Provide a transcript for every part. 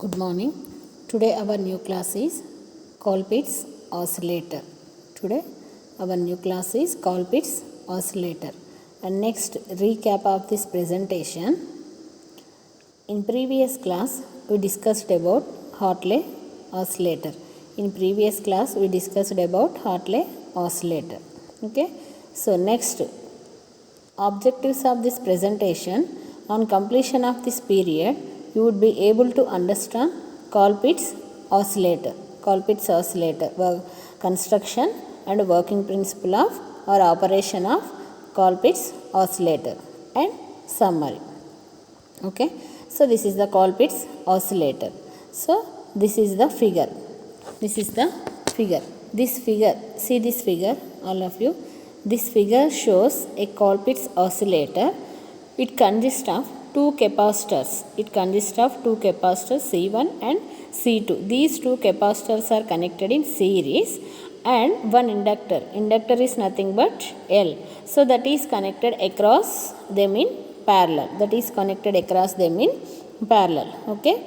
Good morning. Today our new class is Colpitt's oscillator. Today our new class is Colpitt's oscillator. And next recap of this presentation. In previous class we discussed about Hartley oscillator. Okay. So next objectives of this presentation. On completion of this period, you would be able to understand Colpitt's oscillator, construction and working principle of or operation of Colpitt's oscillator and summary. Okay, so this is the Colpitt's oscillator. So this is the figure. This figure, see this figure, all of you. This figure shows a Colpitt's oscillator. It consists of two capacitors. C1 and C2. These two capacitors are connected in series and one inductor. Inductor is nothing but L. So that is connected across them in parallel. Okay.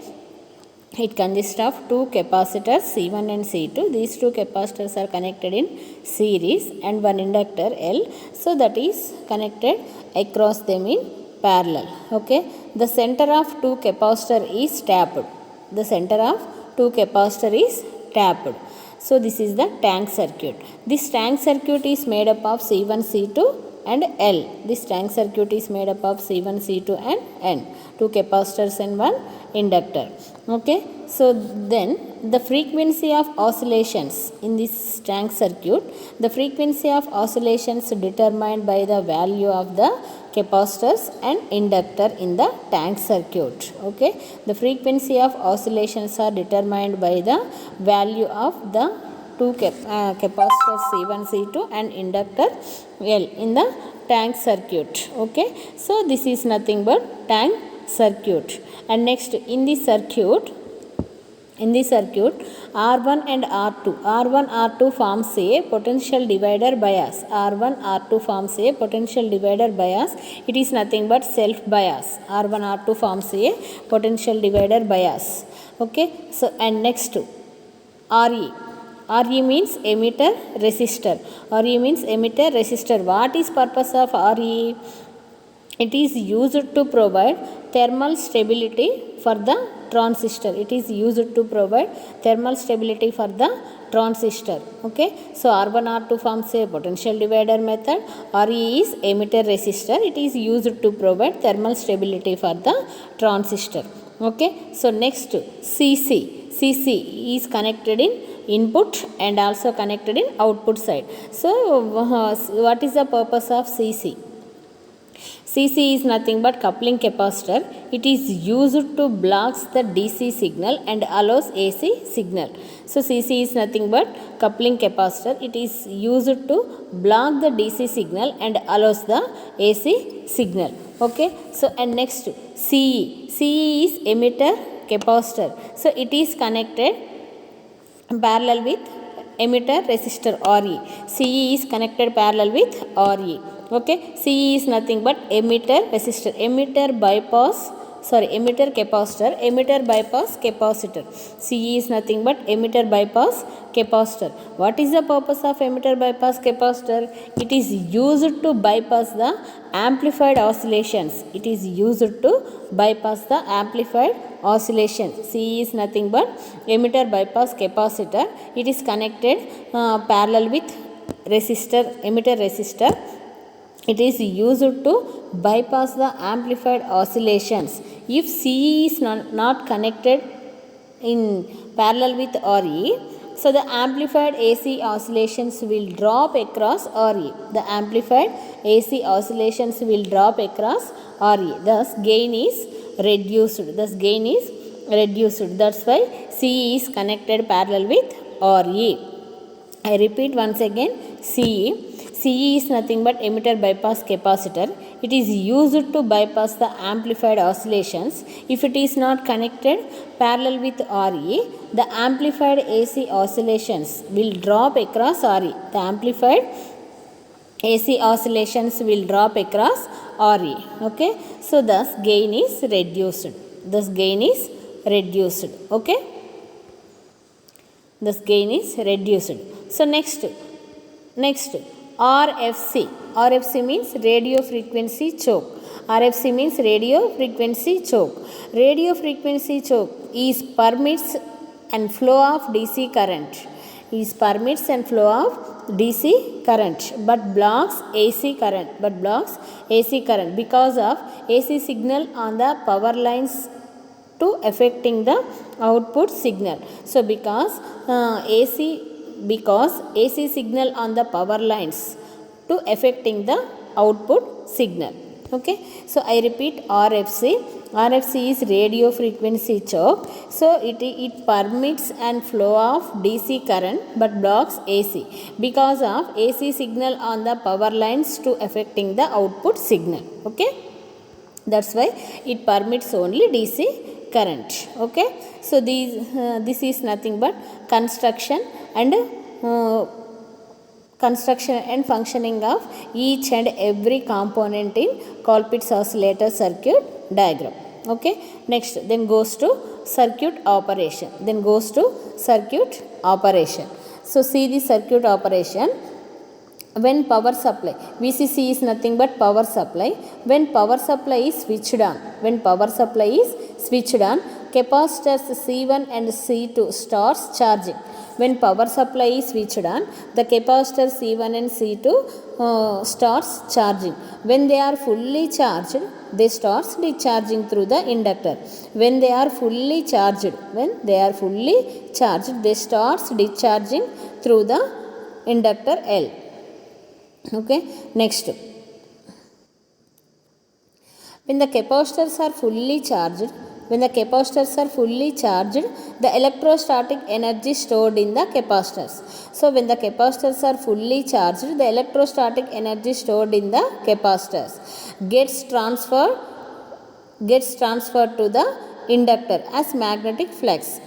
It consists of two capacitors C1 and C2. These two capacitors are connected in series and one inductor L. So that is connected across them in parallel. Okay. The center of two capacitor is tapped. So this is the tank circuit. This tank circuit is made up of C1, C2 and L. Two capacitors and one inductor. Okay. So then the frequency of oscillations in this tank circuit, determined by the value of the capacitors and inductor in the tank circuit. Okay. The frequency of oscillations are determined by the value of the two capacitors C1, C2 and inductor L in the tank circuit. Okay. So this is nothing but tank circuit. And next in this circuit R1 and R2 forms a potential divider bias. It is nothing but self bias. R1 R2 forms a potential divider bias. Okay. So and next RE means emitter resistor. What is purpose of RE? It is used to provide thermal stability for the transistor. Okay. So R1 R2 forms a potential divider method. RE is emitter resistor. It is used to provide thermal stability for the transistor. Okay. So next CC is connected in input and also connected in output side. So what is the purpose of CC? CC is nothing but coupling capacitor. It is used to block the DC signal and allows AC signal. So CC is nothing but coupling capacitor. It is used to block the DC signal and allows the AC signal. Okay. So and next CE is emitter capacitor. So it is connected parallel with emitter resistor RE. CE is connected parallel with RE. Okay. CE is nothing but emitter resistor, emitter bypass capacitor. CE is nothing but emitter bypass capacitor. What is the purpose of emitter bypass capacitor? It is used to bypass the amplified oscillations. CE is nothing but emitter bypass capacitor. It is connected parallel with emitter resistor. It is used to bypass the amplified oscillations. If CE is not connected in parallel with RE, so the amplified AC oscillations will drop across RE. Thus gain is reduced. That's why CE is connected parallel with RE. I repeat once again, CE is nothing but emitter bypass capacitor. It is used to bypass the amplified oscillations. If it is not connected parallel with RE, the amplified AC oscillations will drop across RE. Okay. So thus gain is reduced. reduced. Okay, this gain is reduced. So next RFC. RFC means radio frequency choke. RFC means radio frequency choke. Radio frequency choke is permits and flow of DC current. Is permits and flow of DC current but blocks AC current. Because of AC signal on the power lines to affecting the output signal. So because AC signal on the power lines to affecting the output signal. Okay, so I repeat RFC. RFC is radio frequency choke. So it permits and flow of DC current but blocks AC because of AC signal on the power lines to affecting the output signal. Okay, that's why it permits only DC current. Okay, so this is nothing but construction and functioning of each and every component in Colpitts oscillator circuit diagram. Okay, next then goes to circuit operation. So see the circuit operation. When power supply, VCC is nothing but power supply. When power supply is switched on, capacitors C1 and C2 starts charging. When power supply is switched on, the capacitor C1 and C2 starts charging. When they are fully charged, they starts discharging through the inductor. When they are fully charged, they starts discharging through the inductor L. Okay, next, when the capacitors are fully charged, the electrostatic energy stored in the capacitors. So when the capacitors are fully charged, the electrostatic energy stored in the capacitors gets transferred to the inductor as magnetic flux.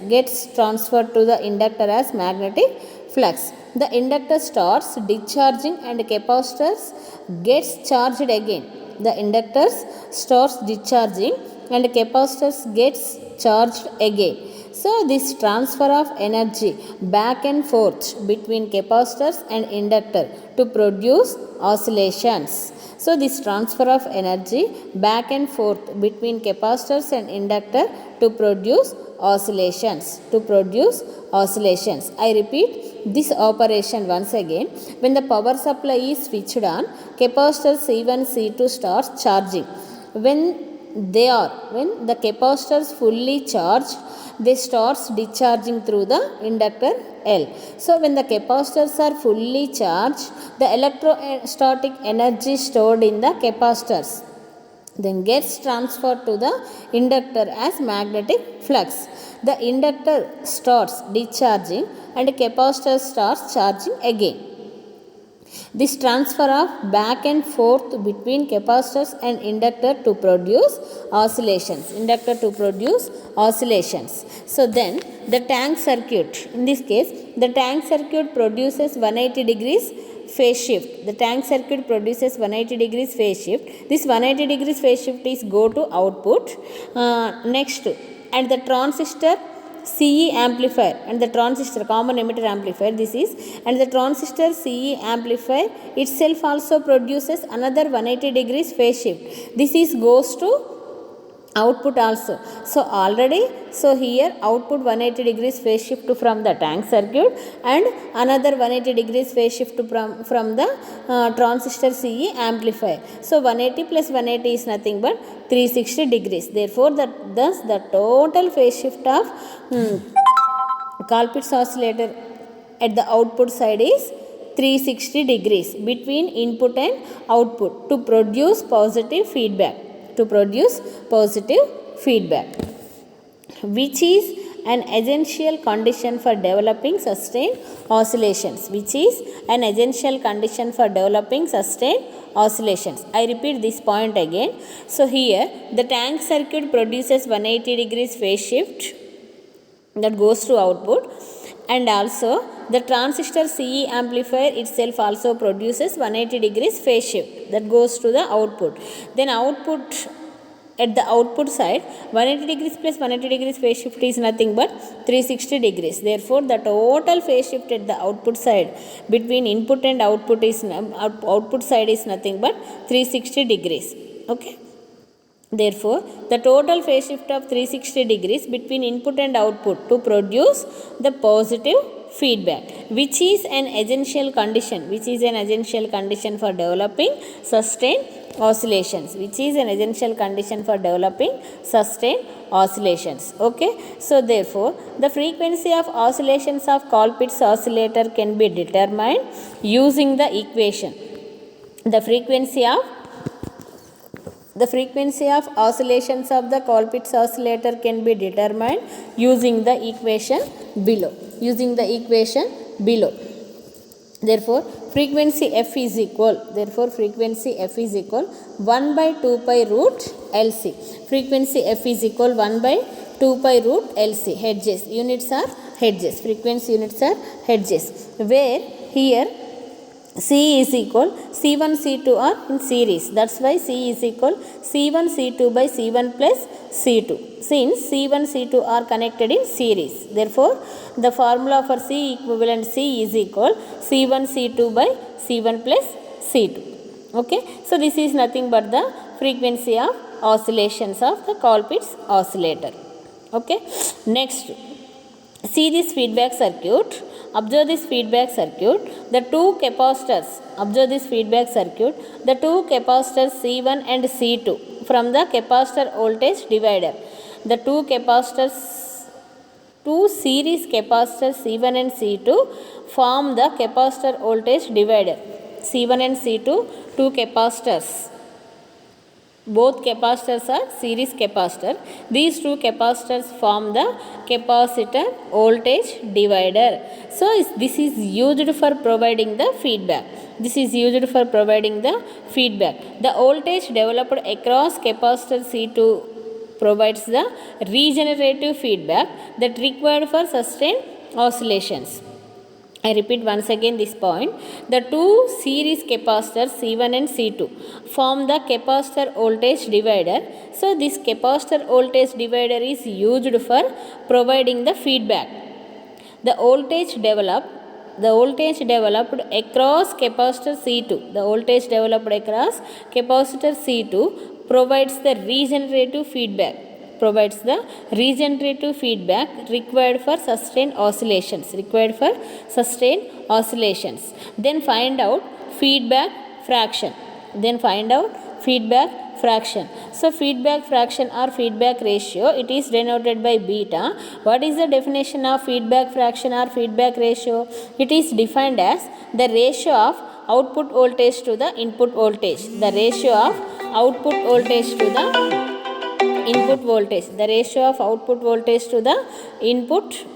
The inductor starts discharging and capacitors gets charged again. So this transfer of energy back and forth between capacitors and inductor to produce oscillations. So this transfer of energy back and forth between capacitors and inductor to produce oscillations. I repeat this operation once again. When the power supply is switched on, capacitor C1 C2 starts charging. When the capacitors fully charged, they starts discharging through the inductor L. So when the capacitors are fully charged, the electrostatic energy stored in the capacitors then gets transferred to the inductor as magnetic flux. The inductor starts discharging and capacitor starts charging again. This transfer of back and forth between capacitors and inductor to produce oscillations. So then the tank circuit, in this case the tank circuit produces 180 degrees phase shift. This 180 degrees phase shift is go to output. Next, and the transistor CE amplifier and the transistor common emitter amplifier, this is, and the transistor CE amplifier itself also produces another 180 degrees phase shift. This is goes to output also. So already, so here output 180 degrees phase shift from the tank circuit and another 180 degrees phase shift from the transistor CE amplifier. So 180 plus 180 is nothing but 360 degrees. Therefore thus the total phase shift of Colpitts oscillator at the output side is 360 degrees between input and output to produce positive feedback. Which is an essential condition for developing sustained oscillations. I repeat this point again. So here the tank circuit produces 180 degrees phase shift that goes to output, and also the transistor CE amplifier itself also produces 180 degrees phase shift that goes to the output. Then output at the output side, 180 degrees plus 180 degrees phase shift is nothing but 360 degrees. Therefore, the total phase shift at the output side between input and output side is nothing but 360 degrees. Okay. Therefore, the total phase shift of 360 degrees between input and output to produce the positive feedback, which is an essential condition for developing sustained oscillations, Okay. So therefore, the frequency of oscillations of Colpitt's oscillator can be determined using the equation. The frequency of oscillations of the Colpitt's oscillator can be determined using the equation below. Therefore, frequency f is equal 1 by 2 pi root LC. Frequency f is equal 1 by 2 pi root LC. Hertz units are hertz. Frequency units are hertz. Where here C is equal C1 C2 are in series. That's why C is equal C1 C2 by C1 plus C2. Since C1 C2 are connected in series, therefore the formula for C equivalent C is equal C1 C2 by C1 plus C2. Okay. So this is nothing but the frequency of oscillations of the Colpitt's oscillator. Okay. Next, see this feedback circuit. Observe this feedback circuit. The two capacitors C1 and C2 from the capacitor voltage divider. The two series capacitors C1 and C2 form the capacitor voltage divider. C1 and C2, two capacitors. Both capacitors are series capacitor. These two capacitors form the capacitor voltage divider. So this is used for providing the feedback. The voltage developed across capacitor C2 provides the regenerative feedback that required for sustained oscillations. I repeat once again this point. The two series capacitors C1 and C2 form the capacitor voltage divider. So this capacitor voltage divider is used for providing the feedback. The voltage developed across capacitor C2 provides the regenerative feedback required for sustained oscillations. Then find out feedback fraction. So feedback fraction or feedback ratio, it is denoted by beta. What is the definition of feedback fraction or feedback ratio? It is defined as the ratio of output voltage to the input voltage. The ratio of output voltage to the input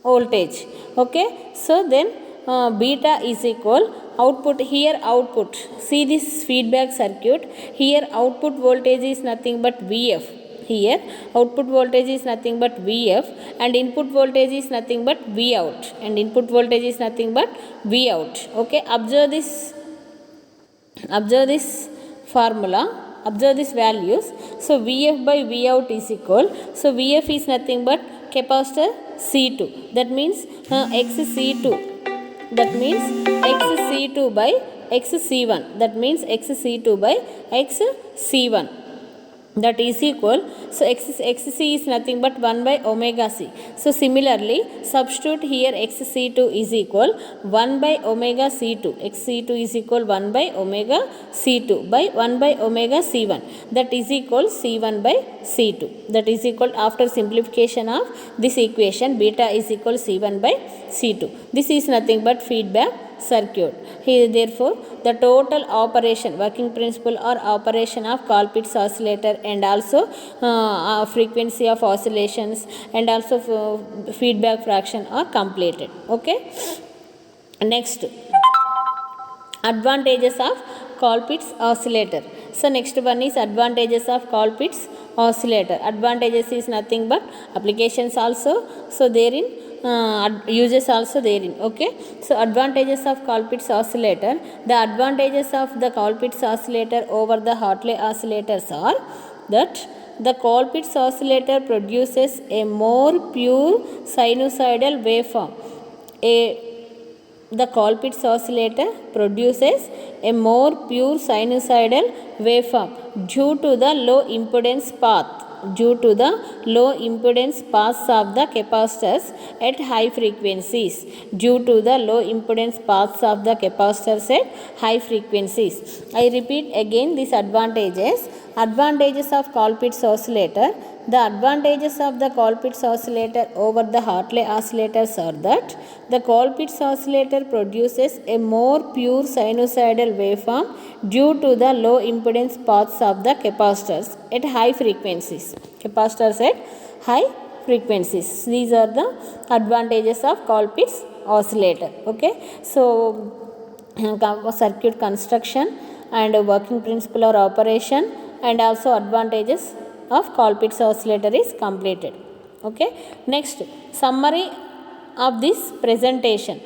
voltage. Okay. So then beta is equal output. See this feedback circuit. Here output voltage is nothing but Vf. And input voltage is nothing but Vout. Okay. Observe this formula. Observe these values. So Vf by Vout is equal. So Vf is nothing but capacitor C2. That means XC2 by XC1. That is equal. So XC is nothing but 1 by omega C. So similarly, substitute here XC2 is equal 1 by omega C2. XC2 is equal 1 by omega C2 by 1 by omega C1. That is equal C1 by C2. That is equal, after simplification of this equation, beta is equal C1 by C2. This is nothing but feedback circuit. Here therefore the total operation, working principle or operation of Colpitt's oscillator and also frequency of oscillations and also feedback fraction are completed. Okay. Next, advantages of Colpitt's oscillator. So next one is advantages of Colpitt's oscillator. Advantages is nothing but applications also. So therein uses also therein. Okay. So advantages of Colpitt's oscillator. The advantages of the Colpitt's oscillator over the Hartley oscillators are: that the Colpitts oscillator produces a more pure sinusoidal waveform. The Colpitts oscillator produces a more pure sinusoidal waveform due to the low impedance path of the capacitors at high frequencies. I repeat again these advantages of Colpitts oscillator. The advantages of the Colpitts oscillator over the Hartley oscillators are that the Colpitts oscillator produces a more pure sinusoidal waveform due to the low impedance paths of the capacitors at high frequencies. These are the advantages of Colpitts oscillator. Okay, so circuit construction and working principle or operation and also advantages of Colpitts oscillator is completed. Okay, next summary of this presentation.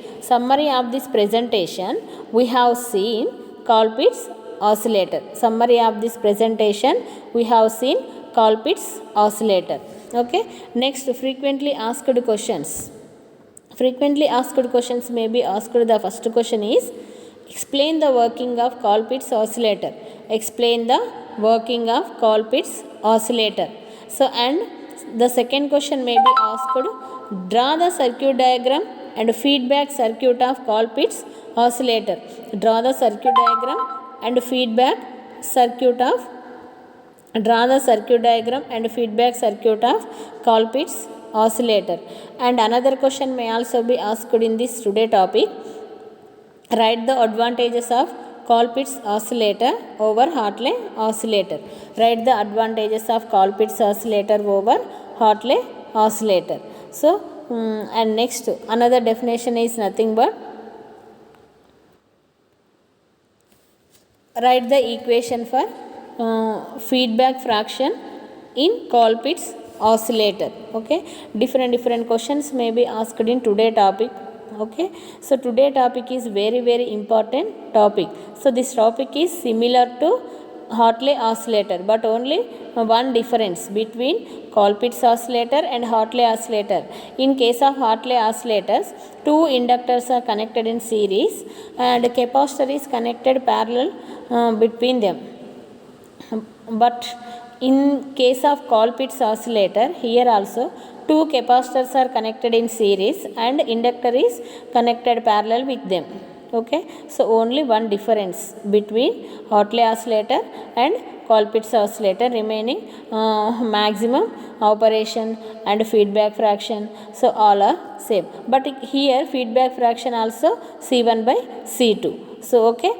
We have seen Colpitts oscillator. Okay, next frequently asked questions. Frequently asked questions may be asked. The first question is, explain the working of Colpitts oscillator. So, and the second question may be asked, draw the circuit diagram and feedback circuit of Colpitts oscillator. Draw the circuit diagram and feedback circuit of Colpitts oscillator. And another question may also be asked in this today topic. Write the advantages of Colpitts oscillator over Hartley oscillator. So, and next another definition is nothing but write the equation for feedback fraction in Colpitts oscillator. Okay, different questions may be asked in today topic. Okay, so today topic is very important topic. So this topic is similar to Hartley oscillator, but only one difference between Colpitts oscillator and Hartley oscillator. In case of Hartley oscillators, two inductors are connected in series and capacitor is connected parallel between them. But in case of Colpitts oscillator, here also two capacitors are connected in series and inductor is connected parallel with them. Okay, so only one difference between Hartley oscillator and Colpitts oscillator, remaining maximum operation and feedback fraction, so all are same. But here feedback fraction also C1 by C2. So okay,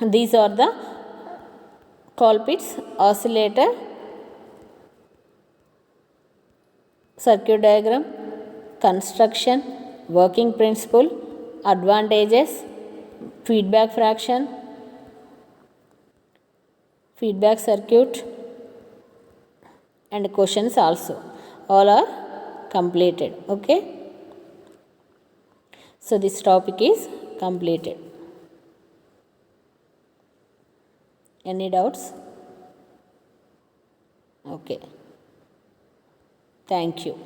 these are the Colpitts oscillator circuit diagram, construction, working principle, advantages, feedback fraction, feedback circuit and questions also. All are completed. Okay. So this topic is completed. Any doubts? Okay. Thank you.